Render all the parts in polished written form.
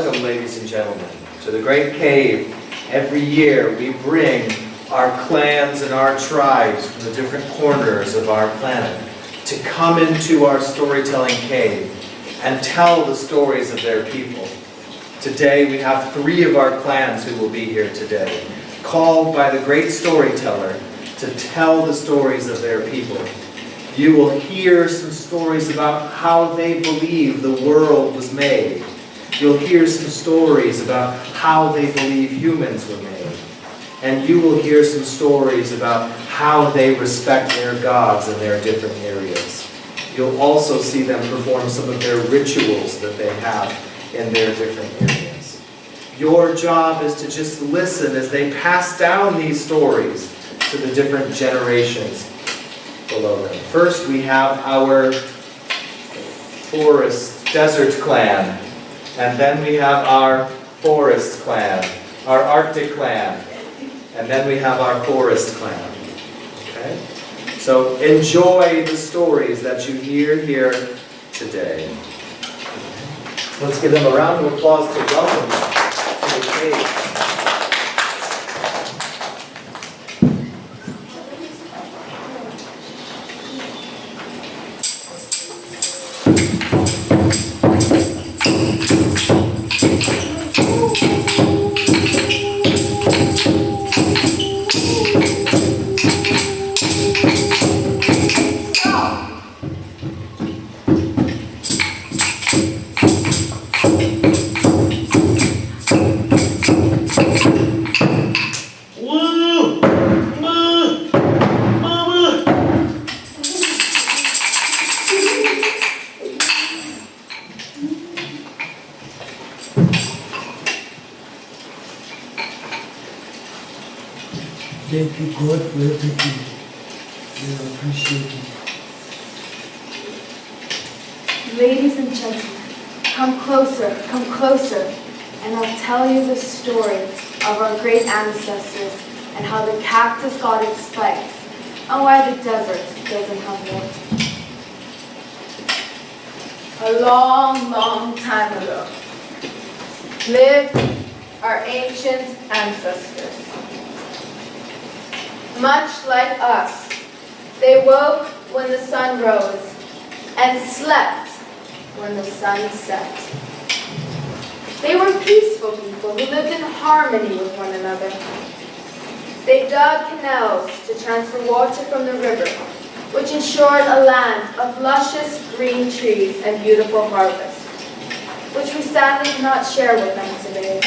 Welcome, ladies and gentlemen, to the Great Cave. Every year we bring our clans and our tribes from the different corners of our planet to come into our storytelling cave and tell the stories of their people. Today we have 3 of our clans who will be here today, called by the great storyteller to tell the stories of their people. You will hear some stories about how they believe the world was made. You'll hear some stories about how they believe humans were made. And you will hear some stories about how they respect their gods in their different areas. You'll also see them perform some of their rituals that they have in their different areas. Your job is to just listen as they pass down these stories to the different generations below them. First, we have our forest desert clan. And then we have our forest clan, our Arctic clan, and then we have our forest clan. Okay? So enjoy the stories that you hear here today. Let's give them a round of applause to welcome them to the cave. Thank you, God, for everything. I appreciate it. Ladies and gentlemen, come closer, and I'll tell you the story of our great ancestors and how the cactus got its spikes and why the desert doesn't have water. A long, long time ago lived our ancient ancestors. Much like us, they woke when the sun rose and slept when the sun set. They were peaceful people who lived in harmony with one another. They dug canals to transfer water from the river, which ensured a land of luscious green trees and beautiful harvest, which we sadly cannot share with them today.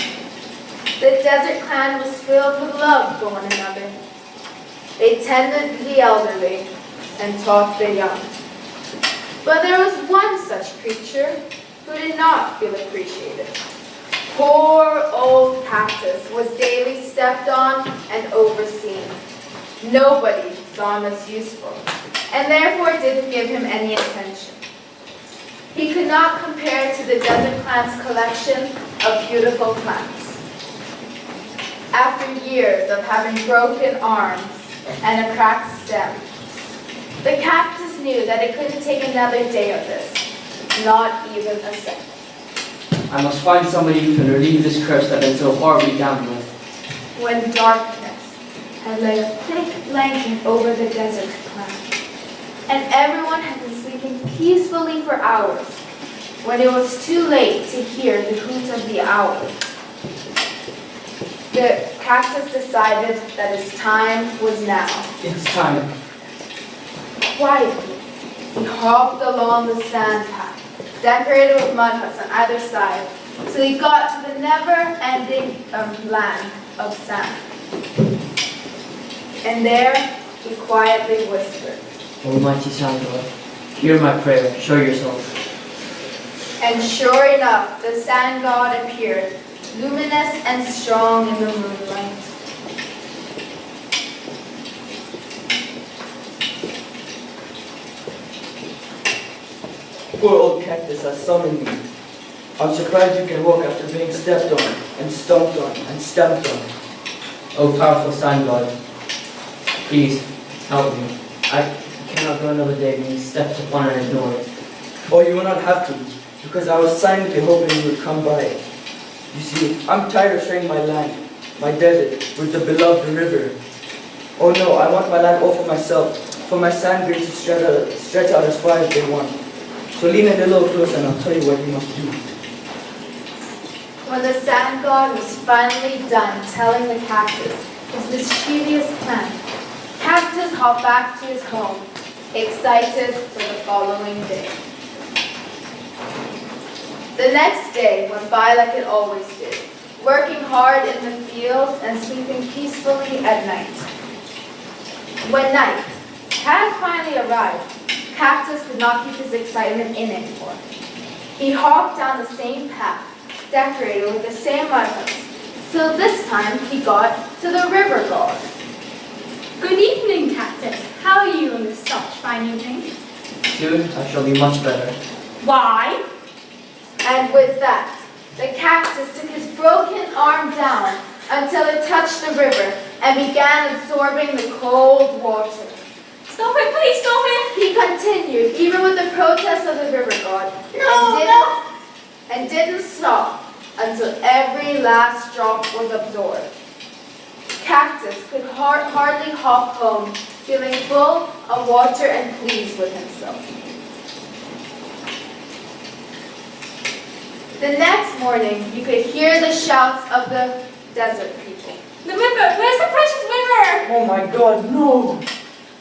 The desert clan was filled with love for one another. They tended the elderly and taught the young. But there was one such creature who did not feel appreciated. Poor old Cactus was daily stepped on and overseen. Nobody saw him as useful, and therefore didn't give him any attention. He could not compare to the desert clan's collection of beautiful plants. After years of having broken arms and a cracked stem, the cactus knew that it couldn't take another day of this, not even a second. I must find somebody who can relieve this curse that I've been so horribly damned with. When darkness had laid a thick blanket over the desert clan, and everyone had been sleeping peacefully for hours, when it was too late to hear the hoot of the owl, the cactus decided that its time was now. It's time. Quietly, he hopped along the sand path, decorated with mud huts on either side, till he got to the never-ending land of sand. And there, he quietly whispered, Almighty Sand God, hear my prayer, show yourself. and sure enough, the sand god appeared, luminous and strong in the moonlight. Poor old cactus has summoned me. I'm surprised you can walk after being stepped on, and stomped on, and stamped on. O powerful Sand God, please help me. I cannot go another day being stepped upon and ignored. Oh, you will not have to, because I was silently hoping you would come by. You see, I'm tired of sharing my land, my desert, with the beloved river. Oh no, I want my land all for myself, for my sand grains to stretch out as far as they want. So lean in a little closer and I'll tell you what you must do. When the sand god was finally done telling the cactus his mischievous plan, Cactus hopped back to his home, excited for the following day. The next day went by like it always did, working hard in the fields and sleeping peacefully at night. When night had finally arrived, Cactus could not keep his excitement in anymore. He hopped down the same path, decorated with the same mud huts, till this time he got to the river god. Good evening, Cactus. How are you on this such fine evening? Soon I shall be much better. Why? And with that, the cactus took his broken arm down until it touched the river and began absorbing the cold water. Stop it, please stop it! He continued, even with the protests of the river god, and didn't stop until every last drop was absorbed. Cactus could hardly hop home, feeling full of water and pleased with himself. The next morning, you could hear the shouts of the desert people. The river! Where's the precious river? Oh my God, no!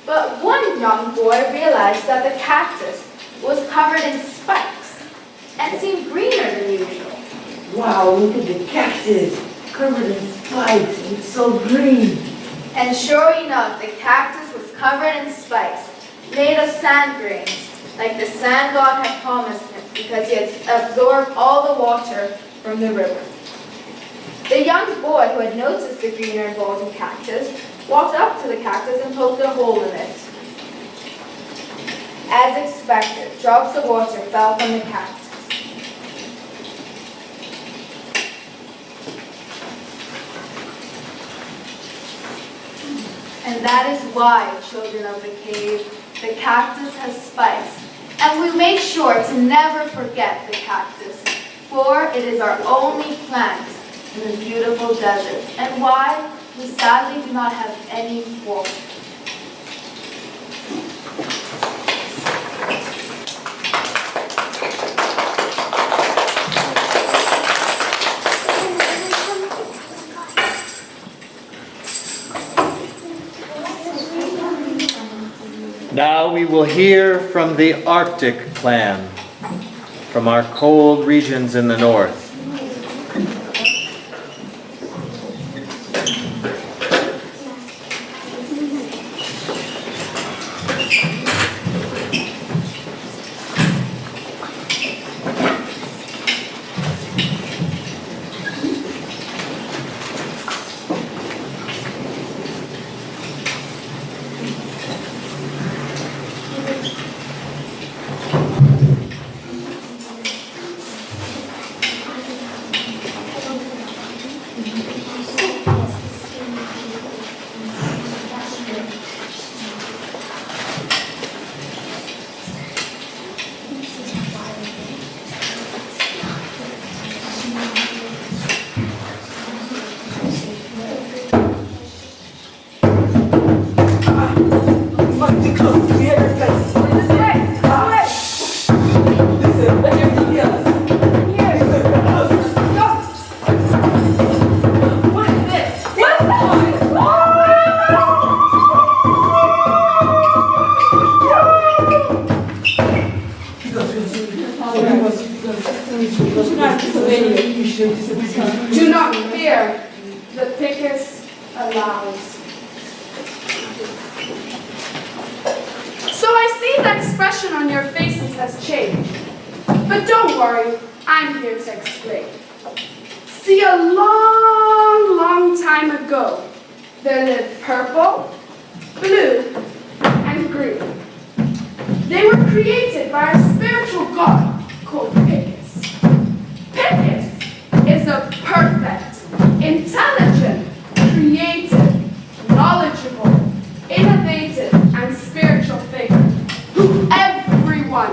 But one young boy realized that the cactus was covered in spikes and seemed greener than usual. Wow, look at the cactus, covered in spikes, and it's so green. And sure enough, the cactus was covered in spikes, made of sand grains, like the sand god had promised him, because he had absorbed all the water from the river. The young boy who had noticed the greener and golden cactus walked up to the cactus and poked a hole in it. As expected, drops of water fell from the cactus. And that is why, children of the cave, the cactus has spikes. And we make sure to never forget the cactus, for it is our only plant in the beautiful desert. And why? We sadly do not have any water. Now we will hear from the Arctic clan, from our cold regions in the north. Do not fear, the Picus allows. So I see the expression on your faces has changed. But don't worry, I'm here to explain. See, a long, long time ago, there lived purple, blue, and green. They were created by a spiritual god called Picus. Picus is a perfect, intelligent, creative, knowledgeable, innovative, and spiritual figure who everyone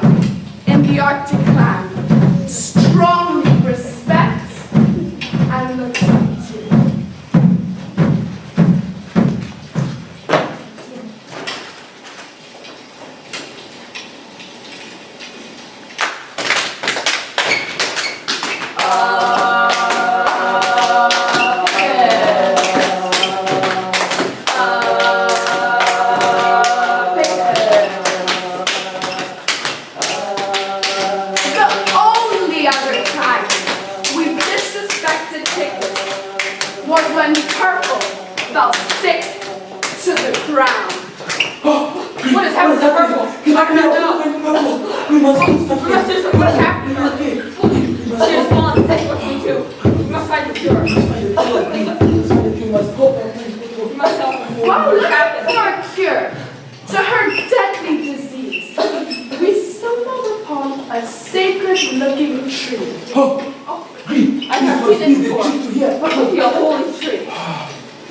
in the Arctic clan strongly respects must do something. What's happening? She has fallen sick. What do we do? We must find the cure. We must help her. While looking for a cure to her deadly disease, we stumbled upon a sacred-looking tree. I have seen this before. What would be a holy tree?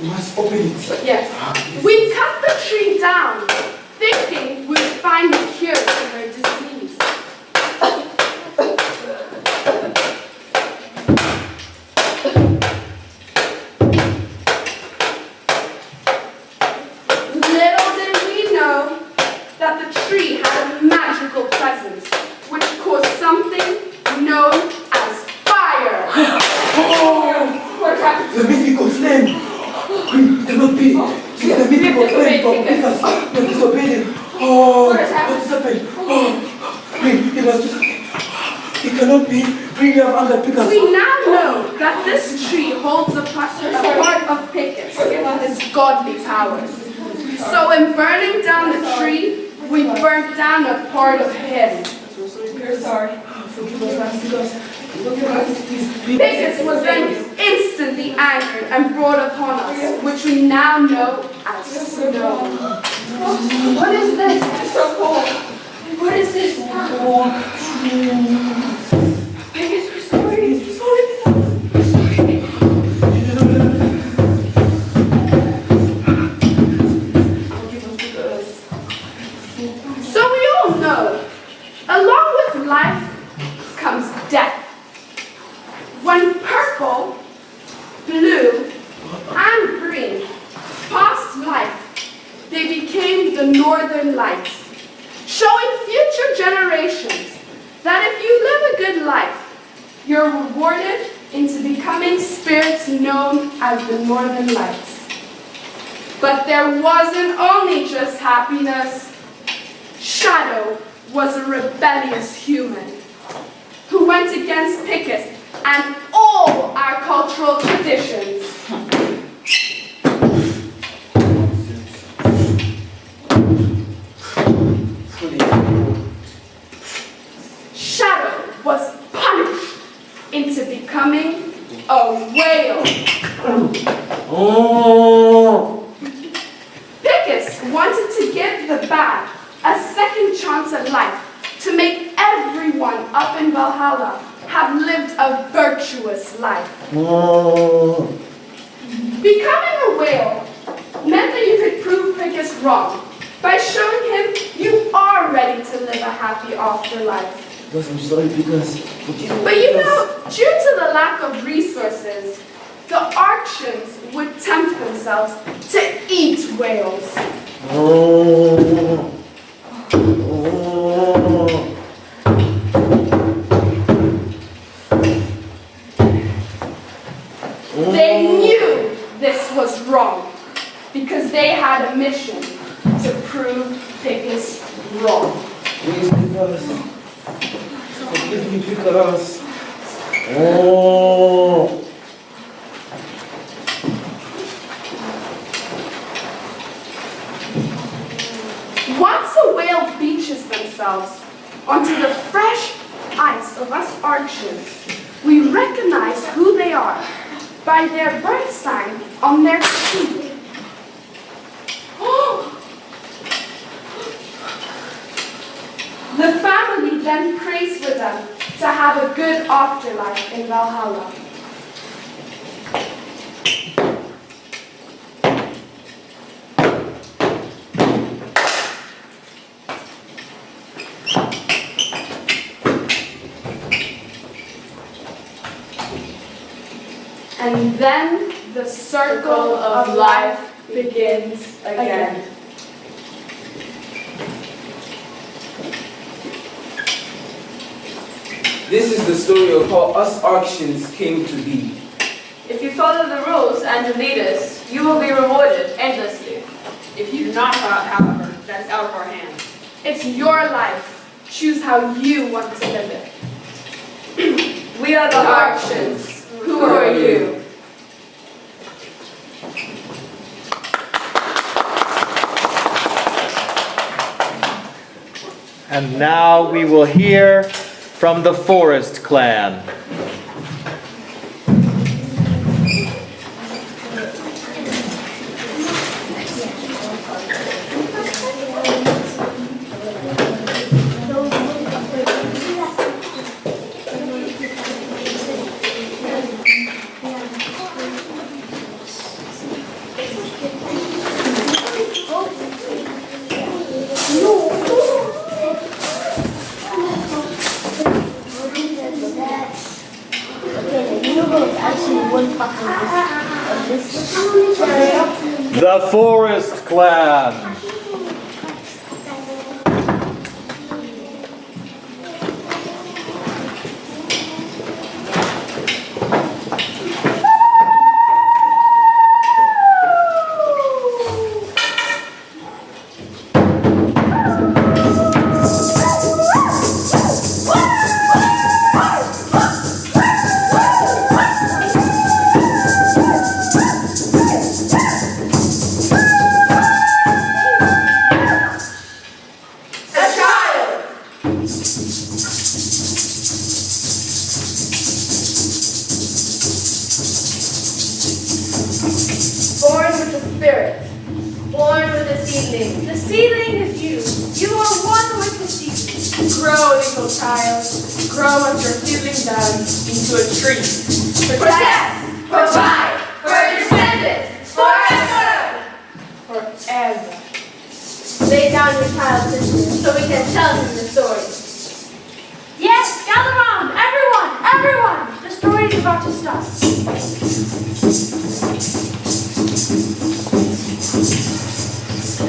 You must open it. Yes. We cut the tree down, thinking we'd find a cure to her disease. Little did we know that the tree had a magical presence, which caused something known as fire. What happened? The mythical flame. Queen, cannot be. It's the mythical flame from Picas. You have disobeyed him. Oh, What has happened? what has happened? Oh, Queen, he must do something. It cannot be. Queen, you have angered Picas. We now know that this tree holds a part of Picus with his godly powers. So in burning down the tree, we burnt down a part of him. We're sorry. Forgive us. Picus was then instantly angered and brought upon us, which we now know as snow. What is this? It's so cold. What is this? Picus, we're sorry. We're sorry. So we all know, along with life comes death. When purple, blue, and green passed life, they became the northern lights, showing future generations that if you live a good life, you're rewarded into becoming spirits known as the northern lights. But there wasn't only just happiness. Shadow was a rebellious human who went against Picus and all our cultural traditions. Shadow was punished into becoming a whale. Picus wanted to give the bad a second chance at life, to make everyone up in Valhalla have lived a virtuous life. Becoming a whale meant that you could prove Picus wrong by showing him you are ready to live a happy afterlife. Because I'm sorry, because. But you know, due to the lack of resources, the Archons would tempt themselves to eat whales. They knew this was wrong because they had a mission to prove Picus wrong. Please, Picas. Forgive me, Picas. Once a whale beaches themselves onto the fresh ice of us Archons, we recognize who they are by their birth sign on their cheek. The family then prays for them to have a good afterlife in Valhalla. And then the circle of life begins again. This is the story of how us Archons came to be. If you follow the rules and the leaders, you will be rewarded endlessly. If you do not, however, that is out of our hands. It's your life. Choose how you want to live it. We are the Archons. Who are you? And now we will hear from the Forest Clan. The Forest Clan. Born with the spirit, born with the seedling. The seedling is you. You are one with the seedling. Grow, little child. Grow as your seedling does into a tree. Protect, provide for your descendants forever. Forever. Lay down your child's sister so we can tell him the story. Yes, gather round, everyone. The story is about to start.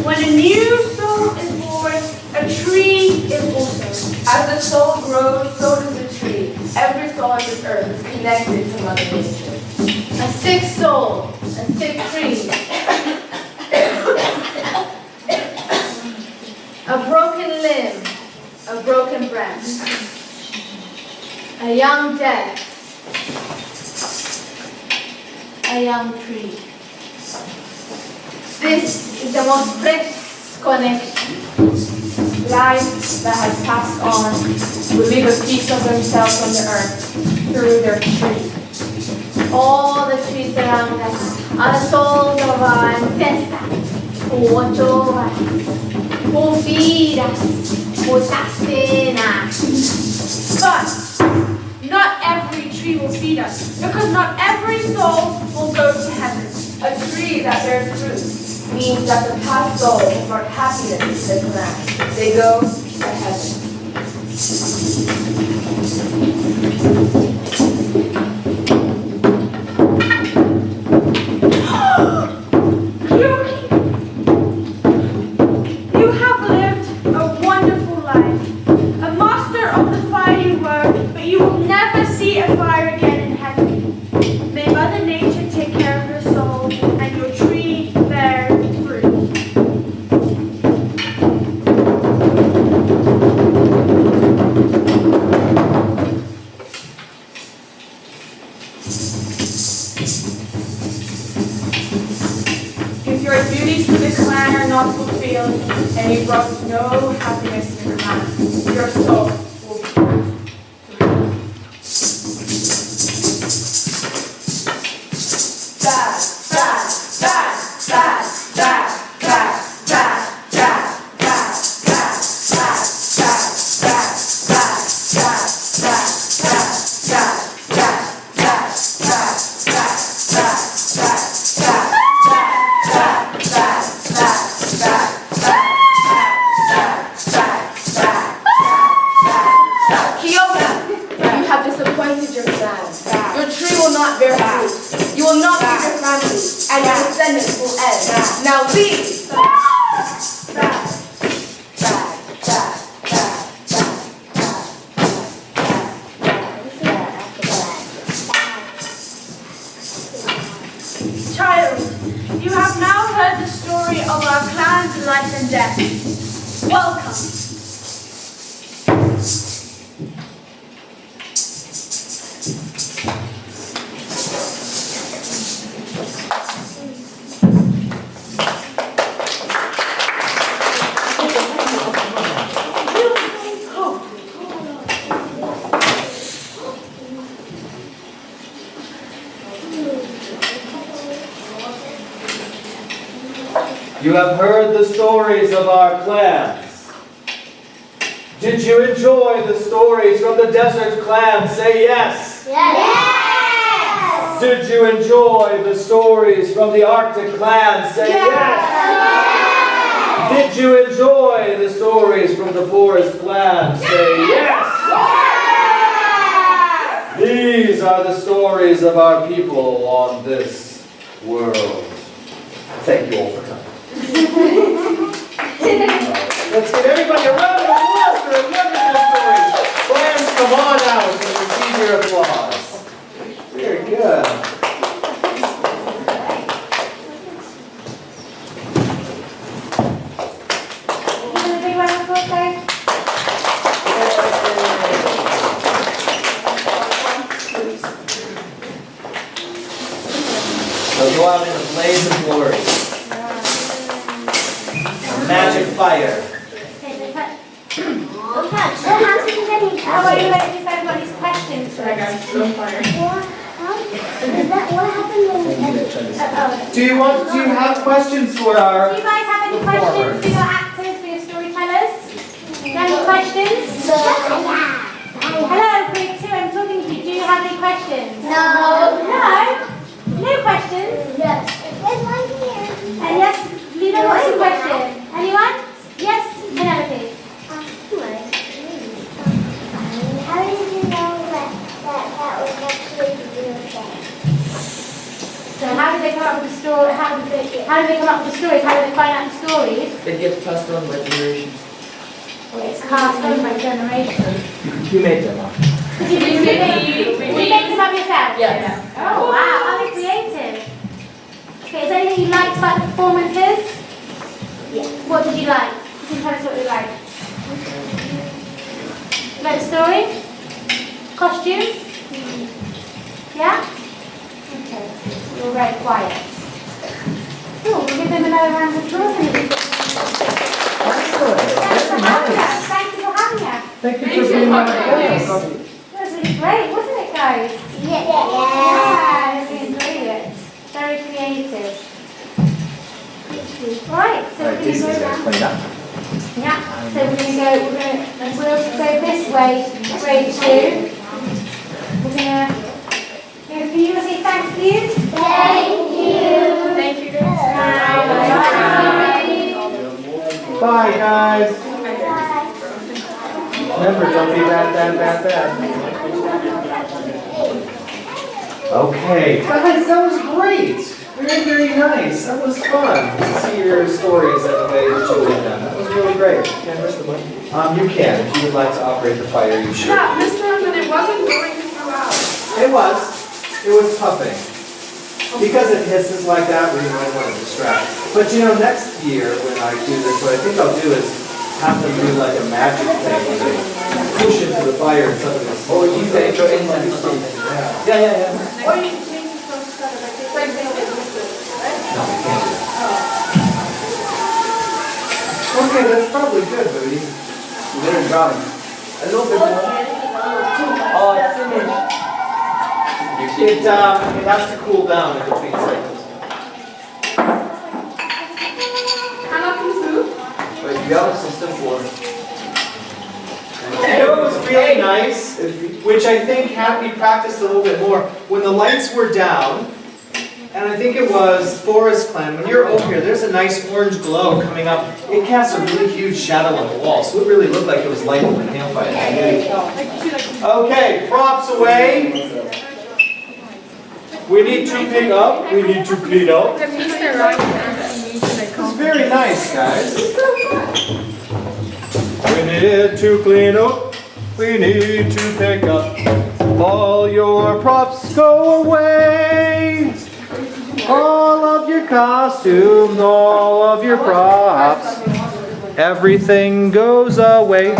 When a new soul is born, a tree is also. As the soul grows, so does the tree. Every soul on this earth is connected to Mother Nature. A sick soul, a sick tree. A broken limb, a broken branch. A young death, a young tree. This is the most precious connection. Life that has passed on will leave a piece of themselves on the earth through their tree. All the trees around us are the souls of our ancestors who watch over us, who feed us, who sustain us. But not every tree will feed us, because not every soul will go to heaven. A tree that bears fruit means that the past souls have brought happiness to the clan. They go to heaven. You have lived a wonderful life. A master of the fire you were, but you will never see a fire again in heaven. May Mother Nature take care of your soul and your tree bear fruit. If your duties to the clan are not fulfilled and you brought no happiness in your life, your soul will be Bad, bad, bad, bad, bad, bad, bad, bad, bad, bad, You have disappointed your clan. Your tree will not bear fruit. You will not feed your family, and your descendants will end. Now leave. Child, you have now heard the story of our clan's life and death. Welcome. You You have heard the stories of our clans. Did you enjoy the stories from the desert clan? Say yes. Yes! Did you enjoy the stories from the Arctic clan? Say yes. Did you enjoy the stories from the forest clan? Say yes. These are the stories of our people on this world. Thank you all for coming. Let's give everybody a round of applause for their wonderful stories. Clans, come on out and receive your applause. Very good. They'll go out in a blaze of glory. A magic fire. How about you let me decide what these questions first? I got so fired. What happened when Do you have questions for do our you guys have any questions for your actors, for your storytellers? Do you have any questions? Hello, group 2, I'm talking to you. Do you have any questions? No. No? No questions? Yes. There's one here. And yes, Lina, what's your question? Anyone? Yes, Penelope. How did you know that was actually real thing? So how did they come up with the story? How did they come up with the stories? How did they find out the stories? It gets passed on by generation. Well, it's passed on by generation. You made them up. Did you make them up yourself? Yes. Oh wow, how creative. Okay, is there anything you liked about the performances? Yeah. What did you like? You can tell us what you liked. Like the story? Costumes? Yeah? Okay. You're very quiet. Cool, we'll give them another round of applause. Thank you for having us. Thank you Thank for being you. on the That was really great, wasn't it, guys? Yeah. Yeah, I really enjoyed it. Very creative. Right, so we're going to go around. Yeah, so we'll go this way, grade 2. We're going to go for you and say thank you. Thank you. Thank you. Bye, guys. Remember, don't be bad. Okay, guys, that was great. Very nice. That was fun to see your stories and the way that you did them. That was really great. Can I press the button? You can. If you would like to operate the fire, you should. Yeah, Mr. Urban, it wasn't going throughout. It was puffing. Because it hisses like that, we might want to distract. But you know, next year when I do this, what I think I'll do is have them do like a magic thing where they push into the fire and suddenly the smoke. Or use the intro incense or something. Yeah. Or you can change it from stuff like the same thing as this, right? No, we can't do that. Okay, that's probably good, but we better draw it. A little bit more. Oh, it's finished. It has to cool down in between cycles. How long can this move? But you have a system for You know, it was really nice, which I think had we practiced a little bit more, when the lights were down, and I think it was Forest Clan, when you're over here, there's a nice orange glow coming up. It casts a really huge shadow on the wall, so it really looked like it was lighting the campfire. Okay, props away. We need to pick up, we need to clean up. It's very nice, guys. We need to clean up, we need to pick up. All your props go away. All of your costumes, all of your props. Everything goes away.